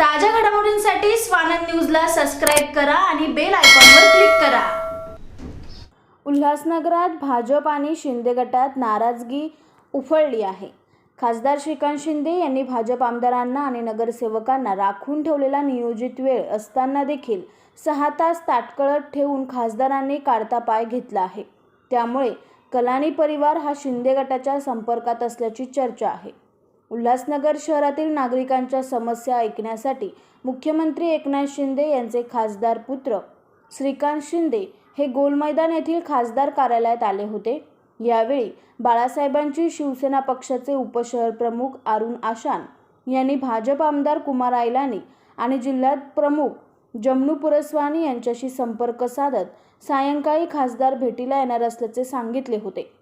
ताज्या घडामोडींसाठी स्वानंद न्यूजला सबस्क्राइब करा आणि बेल आयकॉनवर क्लिक करा। उल्हासनगरात भाजप आणि शिंदे गटात नाराजगी उफाळली आहे। खासदार श्रीकांत शिंदे यांनी भाजप आमदारांना आणि नगरसेवकांना राखून ठेवलेला नियोजित वेळ असताना देखील 6 तास ताटकळत ठेवून खासदारांनी काढता पाय घेतला आहे। त्यामुळे कलानी परिवार हा शिंदे गटाच्या संपर्कात असल्याची चर्चा आहे। उल्हासनगर शहरातील नागरिकांच्या समस्या ऐकण्यासाठी मुख्यमंत्री एकनाथ शिंदे यांचे खासदार पुत्र श्रीकांत शिंदे हे गोल मैदान येथील खासदार कार्यालयात आले होते। यावेळी बाळासाहेबांची शिवसेना पक्षाचे उपशहर प्रमुख अरुण आशान यांनी भाजप आमदार कुमार आयलानी आणि जिल्हा प्रमुख जमनू पुरस्वानी यांच्याशी संपर्क साधत सायंकाळी खासदार भेटीला येणार असल्याचे सांगितले होते।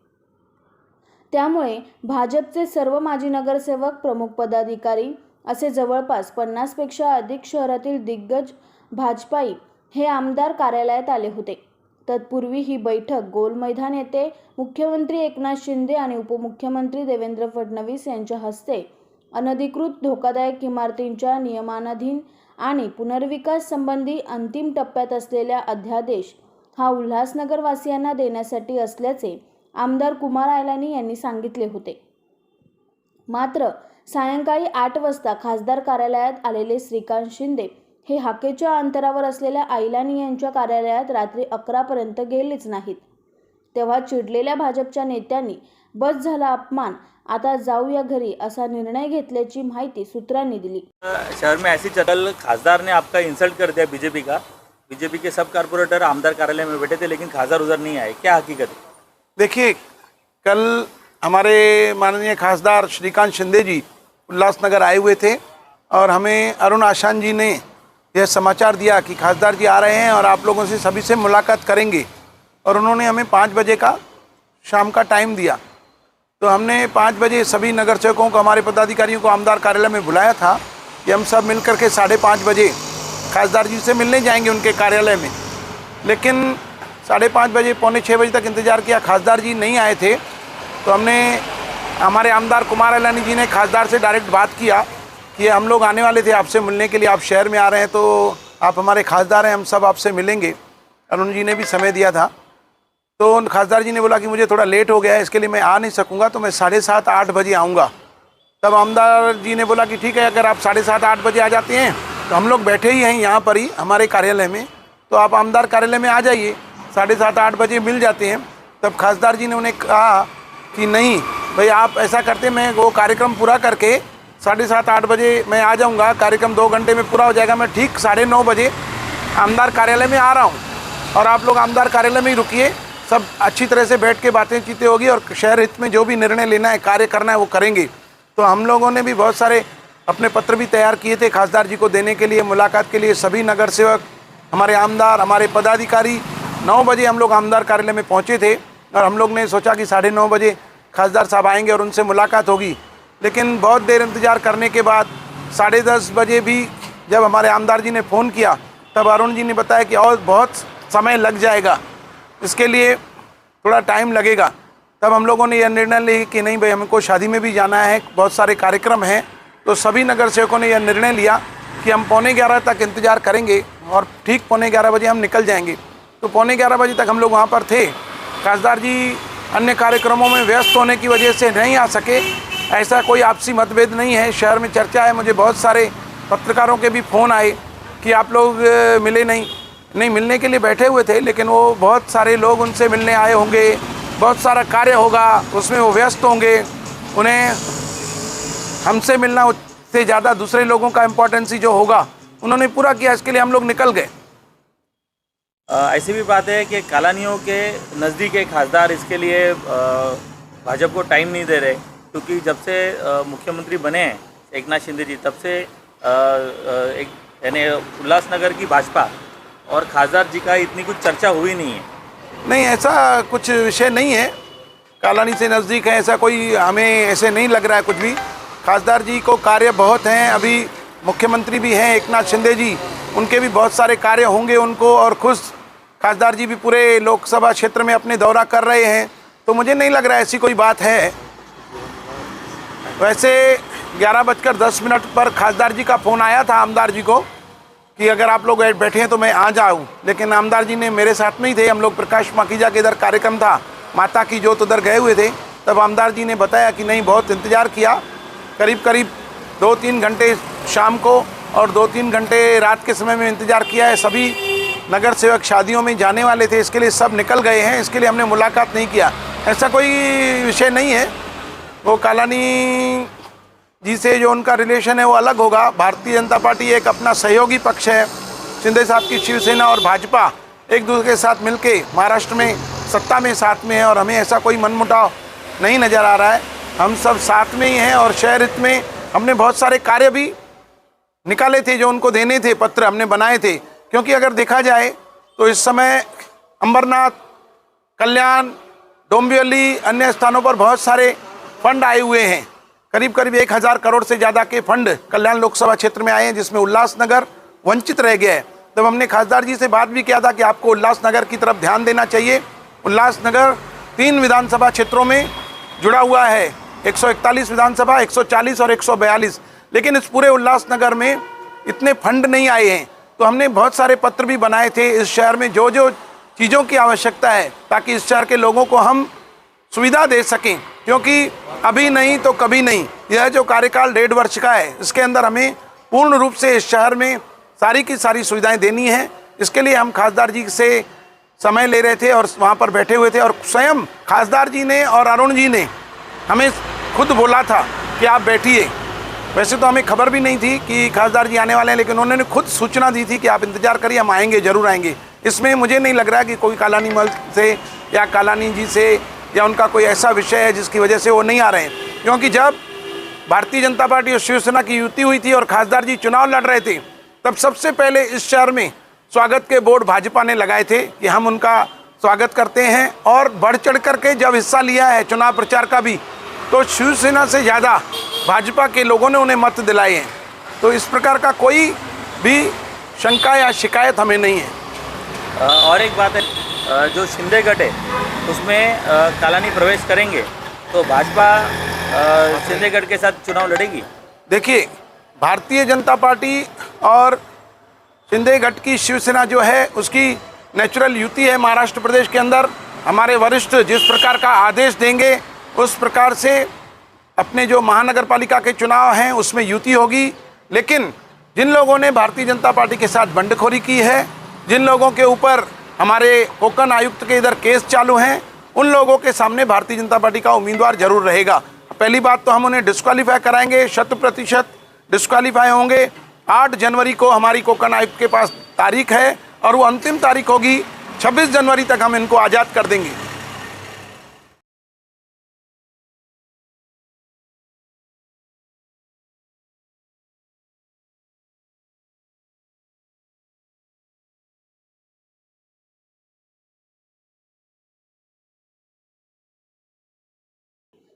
त्यामुळे भाजपचे सर्व माजी नगरसेवक, प्रमुख पदाधिकारी असे जवळपास 50 पेक्षा अधिक शहरातील दिग्गज भाजपाई हे आमदार कार्यालयात आले होते। तत्पूर्वी ही बैठक गोल मैदान येथे मुख्यमंत्री एकनाथ शिंदे आणि उपमुख्यमंत्री देवेंद्र फडणवीस यांच्या हस्ते अनधिकृत धोकादायक इमारतींच्या नियमानाधीन आणि पुनर्विकास संबंधी अंतिम टप्प्यात असलेला अध्यादेश हा उल्हासनगर वासियांना देण्यासाठी असल्याचे आमदार कुमार आयलानी यांनी सांगितले होते। मात्र सायंकाळी 8 वाजता खासदार कार्यालयात आलेले श्रीकांत शिंदे हे हाकेच्या अंतरावर असलेल्या आयलानी यांच्या कार्यालयात रात्री 11 पर्यंत गेलेच नाहीत। तेव्हा चिडलेल्या भाजपच्या नेत्यांनी बस झाला अपमान, आता जाऊया घरी असा निर्णय घेतल्याची माहिती सूत्रांनी दिली। शहर में ऐसी चल खासदार ने आपका इंसल्ट कर दिया बीजेपी के सब कारपोरेटर आमदार कार्यालय में बैठे थे लेकिन खासदार उधर नहीं आए, क्या हकीकत है? देखिए, कल हमारे माननीय खासदार श्रीकांत शिंदे जी उल्लासनगर आए हुए थे और हमें अरुण आशान जी ने यह समाचार दिया कि खासदार जी आ रहे हैं और आप लोगों से सभी से मुलाकात करेंगे, और उन्होंने हमें 5 बजे का शाम का टाइम दिया। तो हमने 5 बजे सभी नगर सेवकों को, हमारे पदाधिकारियों को आमदार कार्यालय में बुलाया था कि हम सब मिल के 5:30 बजे खासदार जी से मिलने जाएंगे उनके कार्यालय में। लेकिन 5:30 बजे, 5:45 बजे तक इंतज़ार किया, खासदार जी नहीं आए थे। तो हमने, हमारे आमदार कुमार आयलानी जी ने खासदार से डायरेक्ट बात किया कि हम लोग आने वाले थे आपसे मिलने के लिए, आप शहर में आ रहे हैं तो आप हमारे खासदार हैं, हम सब आपसे मिलेंगे। अरुण जी ने भी समय दिया था। तो खासदार जी ने बोला कि मुझे थोड़ा लेट हो गया है, इसके लिए मैं आ नहीं सकूँगा, तो मैं 7:30-8 बजे आऊँगा। तब आमदार जी ने बोला कि ठीक है, अगर आप 7:30-8 बजे आ जाते हैं तो हम लोग बैठे ही हैं यहाँ पर ही हमारे कार्यालय में, तो आप आमदार कार्यालय में आ जाइए, 7:30-8 बजे मिल जाते हैं। तब खासदार जी ने उन्हें कहा कि नहीं भाई, आप ऐसा करते, मैं वो कार्यक्रम पूरा करके 7:30-8 बजे मैं आ जाऊंगा, कार्यक्रम 2 घंटे में पूरा हो जाएगा, मैं ठीक 9:30 बजे आमदार कार्यालय में आ रहा हूं, और आप लोग आमदार कार्यालय में ही रुकिए, सब अच्छी तरह से बैठ के बातें चीतें होगी और शहर हित में जो भी निर्णय लेना है, कार्य करना है, वो करेंगे। तो हम लोगों ने भी बहुत सारे अपने पत्र भी तैयार किए थे खासदार जी को देने के लिए, मुलाकात के लिए। सभी नगर सेवक, हमारे आमदार, हमारे पदाधिकारी 9 बजे हम लोग आमदार कार्यालय में पहुंचे थे, और हम लोग ने सोचा कि 9:30 बजे खासदार साहब आएंगे और उनसे मुलाकात होगी। लेकिन बहुत देर इंतज़ार करने के बाद 10:30 बजे भी जब हमारे आमदार जी ने फ़ोन किया, तब अरुण जी ने बताया कि और बहुत समय लग जाएगा, इसके लिए थोड़ा टाइम लगेगा। तब हम लोगों ने यह निर्णय लिया कि नहीं भाई, हमको शादी में भी जाना है, बहुत सारे कार्यक्रम हैं। तो सभी नगर सेवकों ने यह निर्णय लिया कि हम 11:45 तक इंतज़ार करेंगे और ठीक 11:45 बजे हम निकल जाएंगे। तो 11:45 बजे तक हम लोग वहाँ पर थे। खासदार जी अन्य कार्यक्रमों में व्यस्त होने की वजह से नहीं आ सके। ऐसा कोई आपसी मतभेद नहीं है, शहर में चर्चा है। मुझे बहुत सारे पत्रकारों के भी फ़ोन आए कि आप लोग मिले नहीं, मिलने के लिए बैठे हुए थे, लेकिन वो बहुत सारे लोग उनसे मिलने आए होंगे, बहुत सारा कार्य होगा, उसमें वो व्यस्त होंगे, उन्हें हमसे मिलना से ज़्यादा दूसरे लोगों का इम्पोर्टेंस ही जो होगा उन्होंने पूरा किया, इसके लिए हम लोग निकल गए। ऐसी भी बात है कि कालानियों के नज़दीक एक खासदार, इसके लिए भाजपा को टाइम नहीं दे रहे, क्योंकि जब से मुख्यमंत्री बने हैं एकनाथ शिंदे जी, तब से एक यानी उल्लासनगर की भाजपा और खासदार जी का इतनी कुछ चर्चा हुई नहीं है। नहीं, ऐसा कुछ विषय नहीं है, कालानी से नज़दीक है, ऐसा कोई हमें ऐसे नहीं लग रहा है कुछ भी। खासदार जी को कार्य बहुत हैं, अभी मुख्यमंत्री भी हैं एकनाथ शिंदे जी, उनके भी बहुत सारे कार्य होंगे उनको, और खुद खासदार जी भी पूरे लोकसभा क्षेत्र में अपने दौरा कर रहे हैं, तो मुझे नहीं लग रहा ऐसी कोई बात है। वैसे 11:10 पर खासदार जी का फ़ोन आया था आमदार जी को कि अगर आप लोग बैठे हैं तो मैं आ जाऊं, लेकिन आमदार जी ने मेरे साथ नहीं थे। हम लोग प्रकाश माखीजा के इधर कार्यक्रम था, माता की जोत उधर गए हुए थे। तब आमदार जी ने बताया कि नहीं, बहुत इंतज़ार किया, करीब 2-3 घंटे शाम को और 2-3 घंटे रात के समय में इंतज़ार किया है। सभी नगर सेवक शादियों में जाने वाले थे, इसके लिए सब निकल गए हैं, इसके लिए हमने मुलाकात नहीं किया। ऐसा कोई विषय नहीं है। वो कालानी जी से जो उनका रिलेशन है वो अलग होगा। भारतीय जनता पार्टी एक अपना सहयोगी पक्ष है। शिंदे साहब की शिवसेना और भाजपा एक दूसरे के साथ मिलके महाराष्ट्र में सत्ता में साथ में है और हमें ऐसा कोई मनमुटाव नहीं नज़र आ रहा है। हम सब साथ में ही हैं और शहर हित में हमने बहुत सारे कार्य भी निकाले थे जो उनको देने थे, पत्र हमने बनाए थे। क्योंकि अगर देखा जाए तो इस समय अंबरनाथ, कल्याण, डोंबिवली, अन्य स्थानों पर बहुत सारे फंड आए हुए हैं। करीब 1000 करोड़ से ज़्यादा के फंड कल्याण लोकसभा क्षेत्र में आए हैं, जिसमें उल्लासनगर वंचित रह गया है। तब हमने खासदार जी से बात भी किया था कि आपको उल्लासनगर की तरफ ध्यान देना चाहिए। उल्लासनगर 3 विधानसभा क्षेत्रों में जुड़ा हुआ है, 141 विधानसभा, 140 और 142, लेकिन इस पूरे उल्लासनगर में इतने फंड नहीं आए हैं। तो हमने बहुत सारे पत्र भी बनाए थे इस शहर में जो जो चीज़ों की आवश्यकता है, ताकि इस शहर के लोगों को हम सुविधा दे सकें। क्योंकि अभी नहीं तो कभी नहीं, यह जो कार्यकाल 1.5 वर्ष का है, इसके अंदर हमें पूर्ण रूप से इस शहर में सारी की सारी सुविधाएं देनी है। इसके लिए हम खासदार जी से समय ले रहे थे और वहाँ पर बैठे हुए थे और स्वयं खासदार जी ने और अरुण जी ने हमें खुद बोला था कि आप बैठिए। वैसे तो हमें खबर भी नहीं थी कि खासदार जी आने वाले हैं, लेकिन उन्होंने खुद सूचना दी थी कि आप इंतजार करिए, हम आएंगे, जरूर आएंगे। इसमें मुझे नहीं लग रहा कि कोई कालानी मल से या कालानी जी से या उनका कोई ऐसा विषय है जिसकी वजह से वो नहीं आ रहे हैं। क्योंकि जब भारतीय जनता पार्टी और शिवसेना की युति हुई थी और खासदार जी चुनाव लड़ रहे थे, तब सबसे पहले इस शहर में स्वागत के बोर्ड भाजपा ने लगाए थे कि हम उनका स्वागत करते हैं। और बढ़ चढ़ करके जब हिस्सा लिया है चुनाव प्रचार का भी, तो शिवसेना से ज़्यादा भाजपा के लोगों ने उन्हें मत दिलाए हैं। तो इस प्रकार का कोई भी शंका या शिकायत हमें नहीं है। और एक बात है, जो शिंदे गट है उसमें कालानी प्रवेश करेंगे तो भाजपा शिंदे गट के साथ चुनाव लड़ेगी। देखिए, भारतीय जनता पार्टी और शिंदे गट की शिवसेना जो है उसकी नेचुरल युति है महाराष्ट्र प्रदेश के अंदर। हमारे वरिष्ठ जिस प्रकार का आदेश देंगे उस प्रकार से अपने जो महानगर पालिका के चुनाव हैं उसमें युति होगी। लेकिन जिन लोगों ने भारतीय जनता पार्टी के साथ बंडखोरी की है, जिन लोगों के ऊपर हमारे कोकण आयुक्त के इधर केस चालू हैं, उन लोगों के सामने भारतीय जनता पार्टी का उम्मीदवार जरूर रहेगा। पहली बात तो हम उन्हें डिस्क्वालीफाई कराएंगे, 100% डिस्क्वालीफाई होंगे। 8 जनवरी को हमारी कोकण आयुक्त के पास तारीख है और वो अंतिम तारीख होगी। 26 जनवरी तक हम इनको आज़ाद कर देंगे।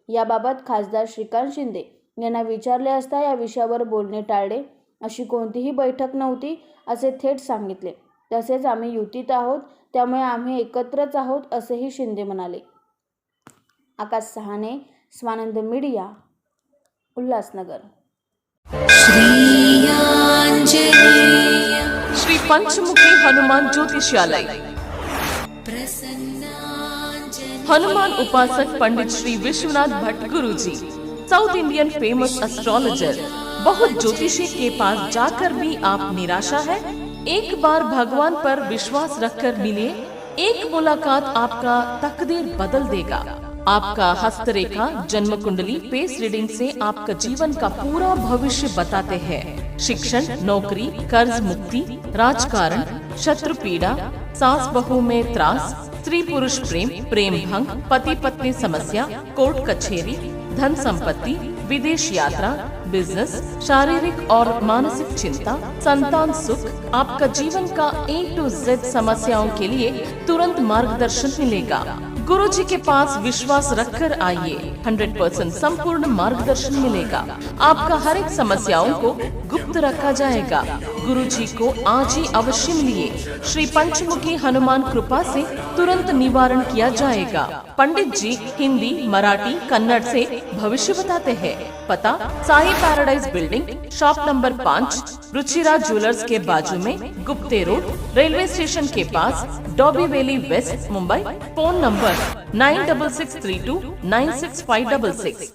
याबाबत खासदार श्रीकांत शिंदे यांना विचारले असता या विषयावर बोलणे टाळले। अशी कोणतीही बैठक नव्हती असे थेट सांगितले। तसेच आम्ही युतीत आहोत, त्यामुळे आम्ही एकत्रच आहोत असेही शिंदे म्हणाले। आकाश सहाने, स्वानंद मीडिया, उल्हासनगर। श्री पंचमुखी हनुमान ज्योतिषालय, हनुमान उपासक पंडित श्री विश्वनाथ भट्ट गुरुजी, साउथ इंडियन फेमस एस्ट्रोलॉजर। बहुत ज्योतिषी के पास जाकर भी आप निराशा है? एक बार भगवान पर विश्वास रखकर मिले, एक मुलाकात आपका तकदीर बदल देगा। आपका हस्तरेखा, जन्म कुंडली, फेस रीडिंग से आपका जीवन का पूरा भविष्य बताते हैं। शिक्षण, नौकरी, कर्ज मुक्ति, राजकारण, शत्रु पीड़ा, सास बहू में त्रास, स्त्री पुरुष प्रेम, प्रेम भंग, पति पत्नी समस्या, कोर्ट कचहरी, धन संपत्ति, विदेश यात्रा, बिजनेस, शारीरिक और मानसिक चिंता, संतान सुख, आपका जीवन का A to Z समस्याओं के लिए तुरंत मार्गदर्शन मिलेगा। गुरुजी के पास विश्वास रखकर आइए, 100% संपूर्ण मार्गदर्शन मिलेगा। आपका हर एक समस्याओं को गुप्त रखा जाएगा। गुरुजी को आज ही अवश्य मिलिए। श्री पंचमुखी हनुमान कृपा से तुरंत निवारण किया जाएगा। पंडित जी हिंदी, मराठी, कन्नड़ से भविष्य बताते हैं। पता Sai paradise building, shop number 5, Ruchira jewellers के बाजू में, गुप्ते रोड, रेलवे स्टेशन के पास, Dombivli west, Mumbai. Phone number 9663296566।